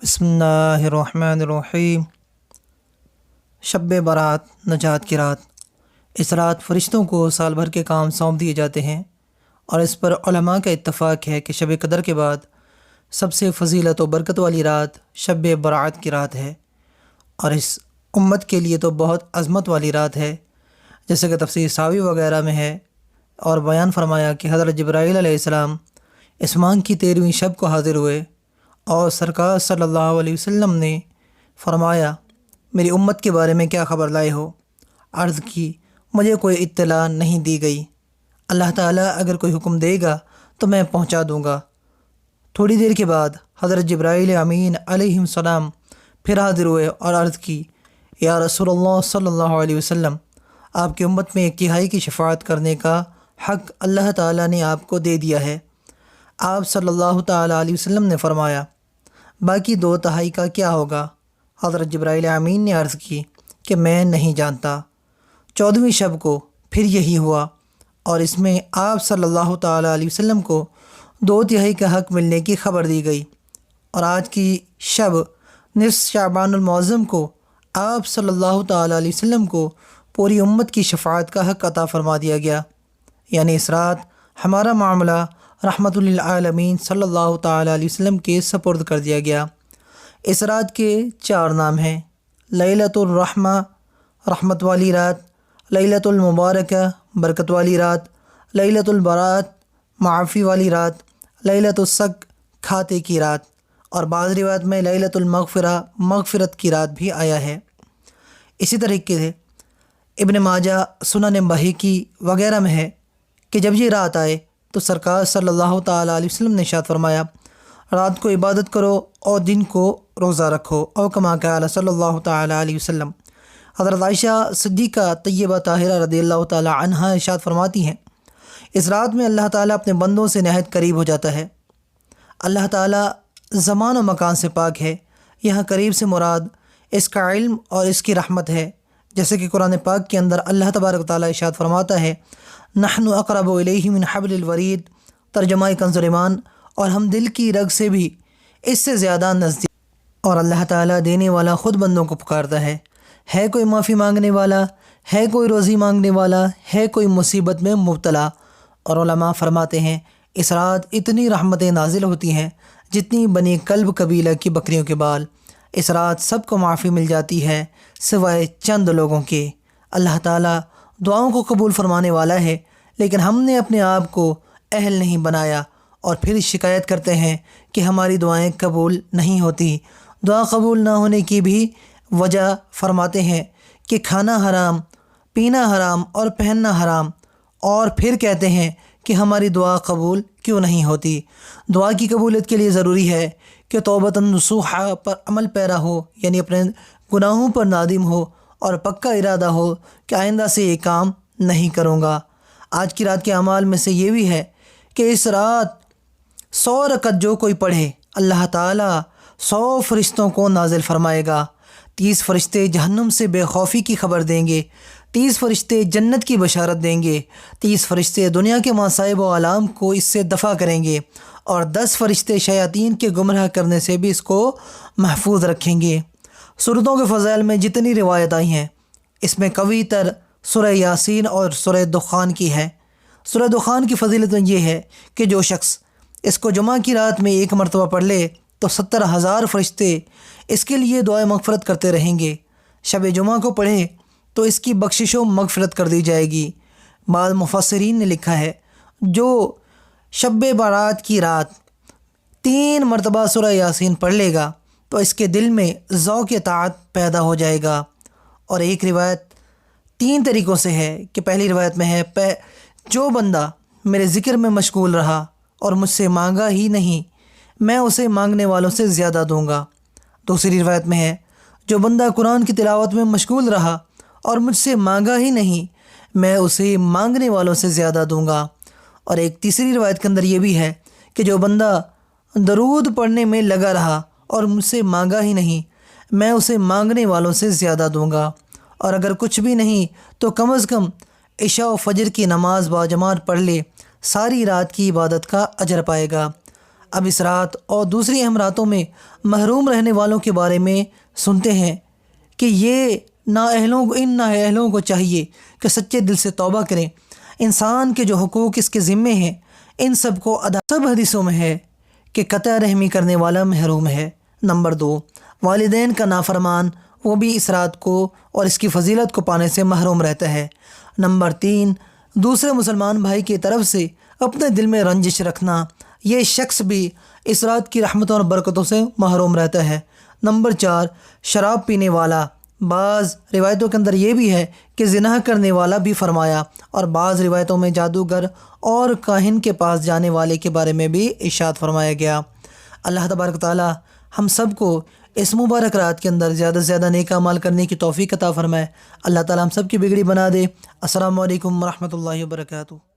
بسم اللہ الرحمن الرحیم۔ شب برات نجات کی رات۔ اس رات فرشتوں کو سال بھر کے کام سونپ دیے جاتے ہیں، اور اس پر علماء کا اتفاق ہے کہ شب قدر کے بعد سب سے فضیلت و برکت والی رات شب برات کی رات ہے، اور اس امت کے لیے تو بہت عظمت والی رات ہے، جیسے کہ تفسیر ساوی وغیرہ میں ہے، اور بیان فرمایا کہ حضرت جبرائیل علیہ السلام اسمان کی 13ویں شب کو حاضر ہوئے، اور سرکار صلی اللہ علیہ وسلم نے فرمایا، میری امت کے بارے میں کیا خبر لائے ہو؟ عرض کی، مجھے کوئی اطلاع نہیں دی گئی، اللہ تعالیٰ اگر کوئی حکم دے گا تو میں پہنچا دوں گا۔ تھوڑی دیر کے بعد حضرت جبرائیل امین علیہ السلام پھر حاضر ہوئے اور عرض کی، یا رسول اللہ صلی اللہ علیہ وسلم، آپ کی امت میں 1/3 کی شفاعت کرنے کا حق اللہ تعالیٰ نے آپ کو دے دیا ہے۔ آپ صلی اللہ تعالیٰ علیہ وسلم نے فرمایا، باقی 2/3 کا کیا ہوگا؟ حضرت جبرائیل امین نے عرض کی کہ میں نہیں جانتا۔ 14ویں شب کو پھر یہی ہوا، اور اس میں آپ صلی اللہ تعالیٰ علیہ وسلم کو 2/3 کا حق ملنے کی خبر دی گئی، اور آج کی شب نصف شعبان المعظم کو آپ صلی اللہ تعالیٰ علیہ وسلم کو پوری امت کی شفاعت کا حق عطا فرما دیا گیا، یعنی اس رات ہمارا معاملہ رحمت للعالمین صلی اللہ تعالیٰ علیہ وسلم کے سپرد کر دیا گیا۔ اس رات کے 4 نام ہیں: لیلۃ الرحمہ رحمت والی رات، لیلۃ المبارکہ برکت والی رات، لیلۃ البرات معافی والی رات، لیلۃ الصق کھاتے کی رات، اور بعض روایت میں لیلۃ المغفرہ مغفرت کی رات بھی آیا ہے۔ اسی طریقے سے ابن ماجہ، سنن بہیقی وغیرہ میں ہے کہ جب یہ رات آئے تو سرکار صلی اللہ تعالیٰ علیہ وسلم نے ارشاد فرمایا، رات کو عبادت کرو اور دن کو روزہ رکھو، او کما قال صلی اللہ تعالیٰ علیہ وسلم۔ حضرت عائشہ صدیقہ طیبہ طاہرہ رضی اللہ تعالیٰ عنہا ارشاد فرماتی ہیں، اس رات میں اللہ تعالیٰ اپنے بندوں سے نہایت قریب ہو جاتا ہے۔ اللہ تعالیٰ زمان و مکان سے پاک ہے، یہاں قریب سے مراد اس کا علم اور اس کی رحمت ہے، جیسے کہ قرآن پاک کے اندر اللہ تبارک و تعالیٰ ارشاد فرماتا ہے، نحن اقرب الیہ من حبل الورید، ترجمہ کنز ایمان، اور ہم دل کی رگ سے بھی اس سے زیادہ نزدیک۔ اور اللہ تعالیٰ دینے والا خود بندوں کو پکارتا ہے کوئی معافی مانگنے والا، ہے کوئی روزی مانگنے والا، ہے کوئی مصیبت میں مبتلا۔ اور علماء فرماتے ہیں، اس رات اتنی رحمتیں نازل ہوتی ہیں جتنی بنی کلب قبیلہ کی بکریوں کے بال۔ اس رات سب کو معافی مل جاتی ہے سوائے چند لوگوں کے۔ اللہ تعالیٰ دعاؤں کو قبول فرمانے والا ہے، لیکن ہم نے اپنے آپ کو اہل نہیں بنایا، اور پھر شکایت کرتے ہیں کہ ہماری دعائیں قبول نہیں ہوتی۔ دعا قبول نہ ہونے کی بھی وجہ فرماتے ہیں کہ کھانا حرام، پینا حرام اور پہننا حرام، اور پھر کہتے ہیں کہ ہماری دعا قبول کیوں نہیں ہوتی۔ دعا کی قبولیت کے لیے ضروری ہے کہ توبۃ نصوحہ پر عمل پیرا ہو، یعنی اپنے گناہوں پر نادم ہو اور پکا ارادہ ہو کہ آئندہ سے یہ کام نہیں کروں گا۔ آج کی رات کے اعمال میں سے یہ بھی ہے کہ اس رات 100 رکعت جو کوئی پڑھے، اللہ تعالیٰ 100 فرشتوں کو نازل فرمائے گا۔ 30 فرشتے جہنم سے بے خوفی کی خبر دیں گے، 30 فرشتے جنت کی بشارت دیں گے، 30 فرشتے دنیا کے مصائب و آلام کو اس سے دفع کریں گے، اور 10 فرشتے شیاطین کے گمراہ کرنے سے بھی اس کو محفوظ رکھیں گے۔ سورتوں کے فضائل میں جتنی روایت آئی ہیں، اس میں قوی تر سورہ یاسین اور سورہ دخان کی ہے۔ سورہ دخان کی فضیلت یہ ہے کہ جو شخص اس کو جمعہ کی رات میں 1 مرتبہ پڑھ لے تو 70,000 فرشتے اس کے لیے دعائے مغفرت کرتے رہیں گے۔ شب جمعہ کو پڑھے تو اس کی بخشش و مغفرت کر دی جائے گی۔ بعض مفسرین نے لکھا ہے، جو شب برات کی رات 3 مرتبہ سورہ یاسین پڑھ لے گا تو اس کے دل میں ذوق اطاعت پیدا ہو جائے گا۔ اور ایک روایت 3 طریقوں سے ہے کہ پہلی روایت میں ہے، جو بندہ میرے ذکر میں مشغول رہا اور مجھ سے مانگا ہی نہیں، میں اسے مانگنے والوں سے زیادہ دوں گا۔ دوسری روایت میں ہے، جو بندہ قرآن کی تلاوت میں مشغول رہا اور مجھ سے مانگا ہی نہیں، میں اسے مانگنے والوں سے زیادہ دوں گا۔ اور ایک تیسری روایت کے اندر یہ بھی ہے کہ جو بندہ درود پڑھنے میں لگا رہا اور مجھ سے مانگا ہی نہیں، میں اسے مانگنے والوں سے زیادہ دوں گا۔ اور اگر کچھ بھی نہیں تو کم از کم عشاء و فجر کی نماز باجماعت پڑھ لے، ساری رات کی عبادت کا اجر پائے گا۔ اب اس رات اور دوسری اہم راتوں میں محروم رہنے والوں کے بارے میں سنتے ہیں کہ ان نااہلوں کو چاہیے کہ سچے دل سے توبہ کریں۔ انسان کے جو حقوق اس کے ذمے ہیں ان سب کو سب حدیثوں میں ہے کہ قطع رحمی کرنے والا محروم ہے۔ نمبر 2، والدین کا نافرمان وہ بھی اس رات کو اور اس کی فضیلت کو پانے سے محروم رہتا ہے۔ نمبر 3، دوسرے مسلمان بھائی کی طرف سے اپنے دل میں رنجش رکھنا، یہ شخص بھی اس رات کی رحمتوں اور برکتوں سے محروم رہتا ہے۔ نمبر 4، شراب پینے والا، بعض روایتوں کے اندر یہ بھی ہے کہ زنا کرنے والا بھی فرمایا، اور بعض روایتوں میں جادوگر اور کاہن کے پاس جانے والے کے بارے میں بھی ارشاد فرمایا گیا۔ اللہ تبارک تعالی ہم سب کو اس مبارک رات کے اندر زیادہ سے زیادہ نیک اعمال کرنے کی توفیق عطا فرمائے۔ اللہ تعالی ہم سب کی بگڑی بنا دے۔ السلام علیکم ورحمۃ اللہ وبرکاتہ۔